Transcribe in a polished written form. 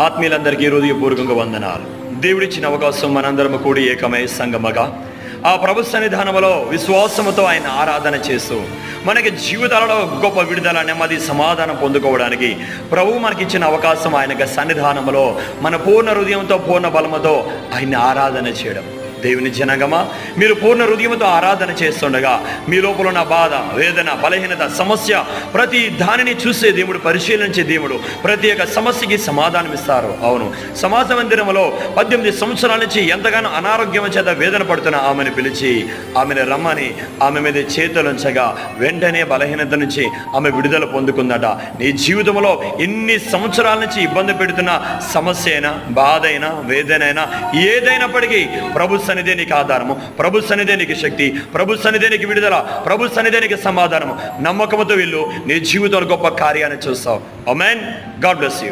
ఆత్మీయులందరికీ హృదయపూర్వకంగా వందనాలు. దేవుడిచ్చిన అవకాశం మనందరము కూడి ఏకమై సంగమగా ఆ ప్రభు సన్నిధానంలో విశ్వాసముతో ఆయన ఆరాధన చేస్తూ మనకి జీవితాలలో గొప్ప విడుదల, నెమ్మది, సమాధానం పొందుకోవడానికి ప్రభు మనకిచ్చిన అవకాశం ఆయన సన్నిధానంలో మన పూర్ణ హృదయంతో పూర్ణ బలముతో ఆయన ఆరాధన చేయడం. దేవుని జనగమా, మీరు పూర్ణ హృదయంతో ఆరాధన చేస్తుండగా మీ లోపల ఉన్న బాధ, వేదన, బలహీనత, సమస్య ప్రతి దానిని చూసే దేవుడు, పరిశీలించే దేవుడు ప్రతి ఒక్క సమస్యకి సమాధానం ఇస్తారు. అవును, సమాజ మందిరంలో 18 సంవత్సరాల నుంచి ఎంతగానో అనారోగ్యం చేత వేదన పడుతున్న ఆమెను పిలిచి ఆమెను రమ్మని ఆమె మీద చేతులుంచగా వెంటనే బలహీనత నుంచి ఆమె విడుదల పొందుకుందట. నీ జీవితంలో ఎన్ని సంవత్సరాల నుంచి ఇబ్బంది పెడుతున్న సమస్య అయినా, బాధ అయినా, వేదన అయినా ఏదైనప్పటికీ ప్రభు సన్నిధే నీకు ఆధారము, ప్రభు సన్నిధే నీకు శక్తి, ప్రభు సన్నిధే నీకు విడుదల, ప్రభు సన్నిధే నీకు సమాధానము. నమ్మకంతో వెళ్ళు, నీ జీవితంలో గొప్ప కార్యాన్ని చూస్తావు. ఆమేన్. God bless you.